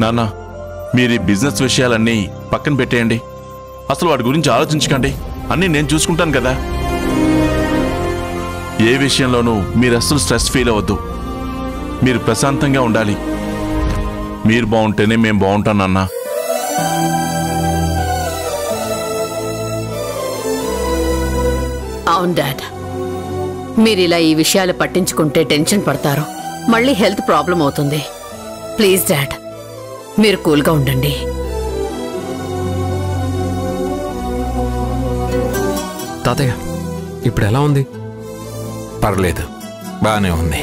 నాన్న, మీరు ఈ బిజినెస్ విషయాలన్నీ పక్కన పెట్టేయండి. అసలు వాటి గురించి ఆలోచించకండి. అన్నీ నేను చూసుకుంటాను కదా. ఏ విషయంలోనూ మీరు అస్సలు స్ట్రెస్ ఫీల్ అవ్వద్దు. మీరు ప్రశాంతంగా ఉండాలి. మీరు బాగుంటేనే మేము బాగుంటాం నాన్న. అవును డాడ్, మీరు ఇలా ఈ విషయాలు పట్టించుకుంటే టెన్షన్ పడతారు. మళ్ళీ హెల్త్ ప్రాబ్లం అవుతుంది. ప్లీజ్ డాడ్, మీరు కూల్గా ఉండండి. తాతయ్య, ఇప్పుడు ఎలా ఉంది? పర్లేదు, బాగానే ఉంది.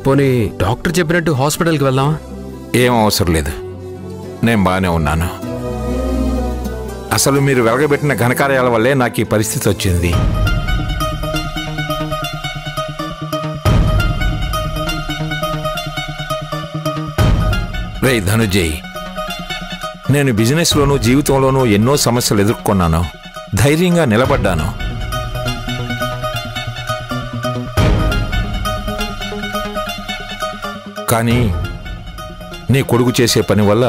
పోనీ డాక్టర్ చెప్పినట్టు హాస్పిటల్కి వెళ్దామా? ఏం అవసరం లేదు, నేను బాగానే ఉన్నాను. అసలు మీరు వెలగబెట్టిన ఘనకార్యాల వల్లే నాకు ఈ పరిస్థితి వచ్చింది. రే ధనుజయ్, నేను బిజినెస్లోనూ జీవితంలోనూ ఎన్నో సమస్యలు ఎదుర్కొన్నాను. ధైర్యంగా నిలబడ్డాను. కానీ నీ కొడుకు చేసే పని వల్ల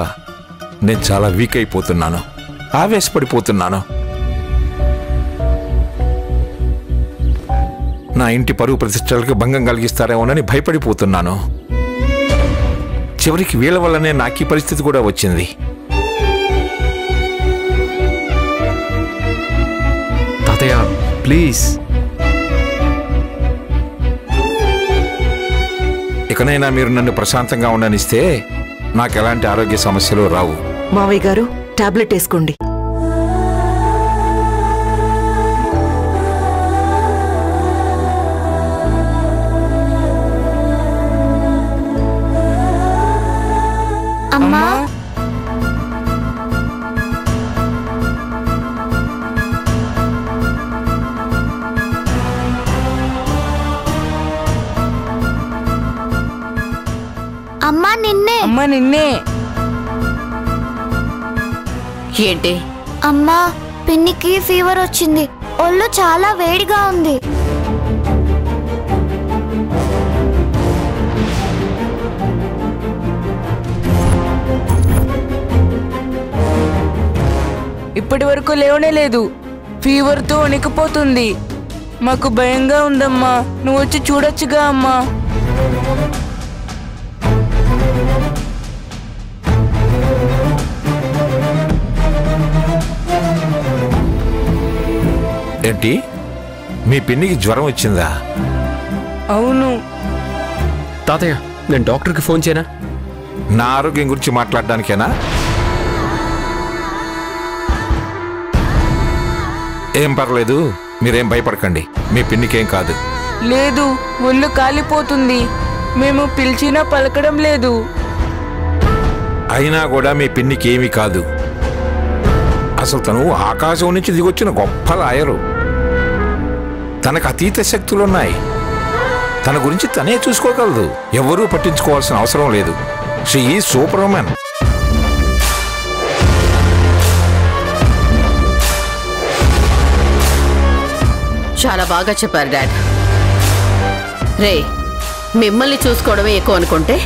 నేను చాలా వీక్ అయిపోతున్నాను, ఆవేశపడిపోతున్నాను. నా ఇంటి పరువు ప్రతిష్టలకు భంగం కలిగిస్తారేమోనని భయపడిపోతున్నాను. చివరికి వీళ్ళ వల్లనే నాకు ఈ పరిస్థితి కూడా వచ్చింది. తాతయ్య ప్లీజ్. ఇకనైనా మీరు నన్ను ప్రశాంతంగా ఉండనిస్తే నాకు ఎలాంటి ఆరోగ్య సమస్యలు రావు. మావయ్య గారు, టాబ్లెట్ వేసుకోండి. అమ్మా, అమ్మా నిన్నే. అమ్మా నిన్నే. ఏంటి? అమ్మా, పిన్నికి ఫీవర్ వచ్చింది. ఒళ్ళు చాలా వేడిగా ఉంది. ఇప్పటి వరకు లేవనే లేదు. ఫీవర్తో వణికిపోతుంది. మాకు భయంగా ఉందమ్మా. నువ్వు వచ్చి చూడొచ్చుగా అమ్మా. ఏంటి, మీ పిన్నికి జ్వరం వచ్చిందా? అవును. తాతయ్య, నేను డాక్టర్కి ఫోన్ చేయనా? నా ఆరోగ్యం గురించి మాట్లాడడానికేనా? ఏం పర్లేదు, మీరేం భయపడకండి. మీ పిన్నికేం కాదు. లేదు, ఒళ్ళు కాలిపోతుంది. మేము పిలిచినా పలకడం లేదు. అయినా కూడా మీ పిన్నికి ఏమీ కాదు. అసలు తను ఆకాశం నుంచి దిగొచ్చిన గొప్ప లాయరు. తనకు అతీత శక్తులున్నాయి. తన గురించి తనే చూసుకోగలదు. ఎవరూ పట్టించుకోవాల్సిన అవసరం లేదు. She is super women. చాలా బాగా చెప్పారు డాడ్. రే, మిమ్మల్ని చూసుకోవడమే ఎక్కువ అనుకుంటే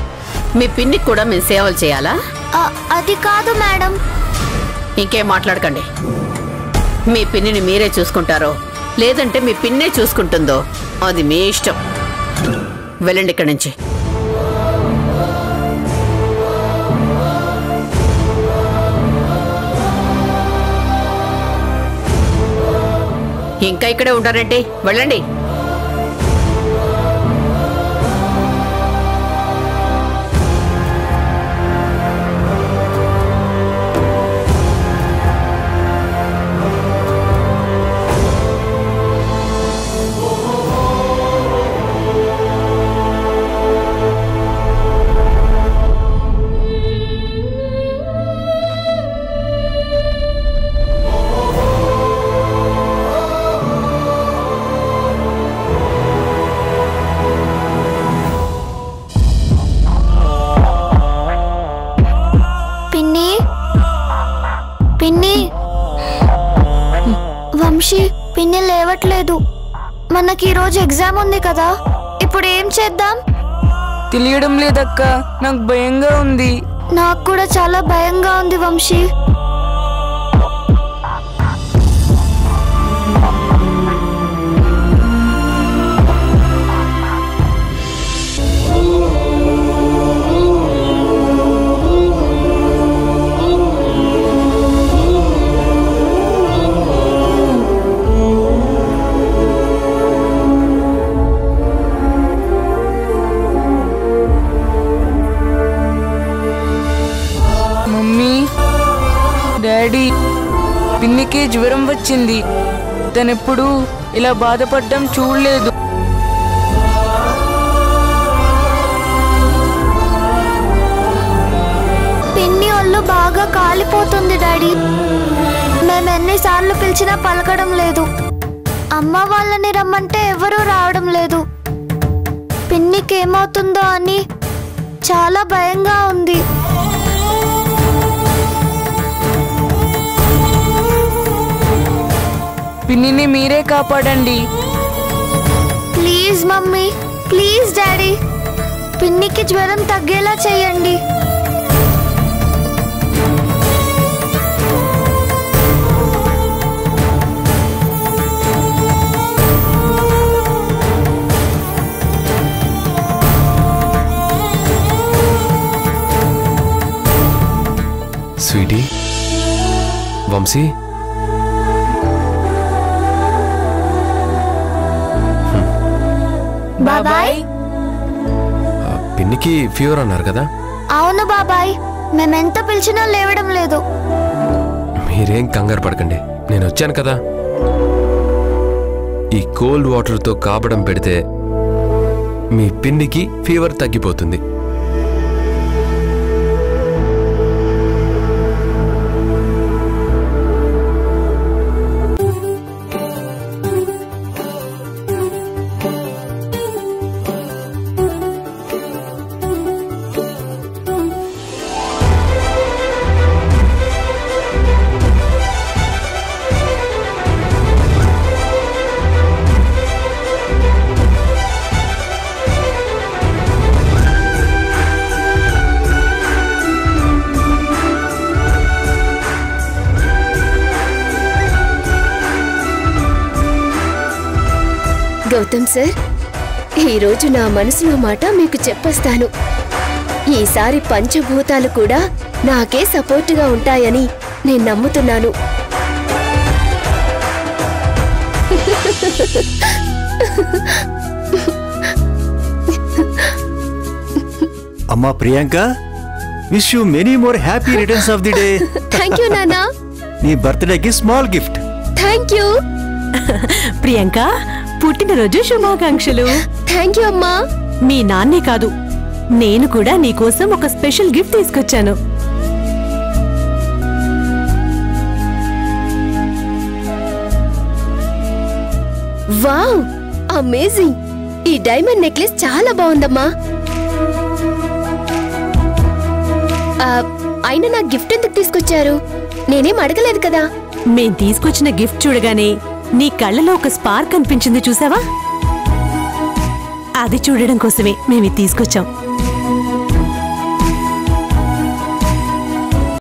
మీ పిన్నికి కూడా మేము సేవలు చేయాలా? అది కాదు మేడం. ఇంకేం మాట్లాడకండి. మీ పిన్నిని మీరే చూసుకుంటారో లేదంటే మీ పిన్నే చూసుకుంటుందో అది మీ ఇష్టం. వెళ్ళండి ఇక్కడి నుంచి. ఇంకా ఇక్కడే ఉంటారేంటి? వెళ్ళండి. పిన్ని, వంశీ, పిన్ని లేవట్లేదు. మనకి ఈరోజు ఎగ్జామ్ ఉంది కదా. ఇప్పుడు ఏం చేద్దాం? తెలియడం లేదక్క, నాకు భయంగా ఉంది. నాకు కూడా చాలా భయంగా ఉంది వంశీ. డాడీ, పిన్నికి జ్వరం వచ్చింది. తనెప్పుడు ఇలా బాధపడడం చూడలేదు. పిన్ని ఒళ్ళు బాగా కాలిపోతుంది డాడీ. మేమెన్నిసార్లు పిలిచినా పలకడం లేదు. అమ్మ వాళ్ళని రమ్మంటే ఎవరూ రావడం లేదు. పిన్నికి ఏమవుతుందో అని చాలా భయంగా ఉంది. పిన్నిని మీరే కాపాడండి. ప్లీజ్ మమ్మీ, ప్లీజ్ డాడీ, పిన్నికి జ్వరం తగ్గేలా చేయండి. స్వీటీ, వంశీ, బాబాయ్. పిన్నికి ఫీవర్ అన్నారు కదా? అవును బాబాయ్, మేమెంత పిలిచినా లేవడం లేదు. మీరేం కంగారు పడకండి, నేను వచ్చాను కదా. ఈ కోల్డ్ వాటర్తో కాపడం పెడితే మీ పిన్నికి ఫీవర్ తగ్గిపోతుంది. గౌతమ్ సార్, ఈరోజు నా మనసులో మాట మీకు చెప్పేస్తాను. ఈసారి పంచభూతాలు కూడా నాకే సపోర్టుగా ఉంటాయని నేను నమ్ముతున్నాను. అమ్మా Priyanka, wish you many more happy returns of the day. Thank you నానా. నీ బర్త్డేకి small gift. Thank you Priyanka, పుట్టినరోజు శుభాకాంక్షలు. థ్యాంక్ యూ అమ్మా. మీ నాన్నే కాదు, నేను కూడా నీకోసం ఒక స్పెషల్ గిఫ్ట్ తీసుకొచ్చాను. Wow, amazing! ఈ డైమండ్ నెక్లెస్ చాలా బాగుందమ్మా. అయినా నా గిఫ్ట్ ఎందుకు తీసుకొచ్చారు? నేనేం అడగలేదు కదా. మేం తీసుకొచ్చిన గిఫ్ట్ చూడగానే నీ కళ్ళలో ఒక స్పార్క్ కనిపించింది, చూసావా? అది చూడడం కోసమే మేము తీసుకొచ్చాం.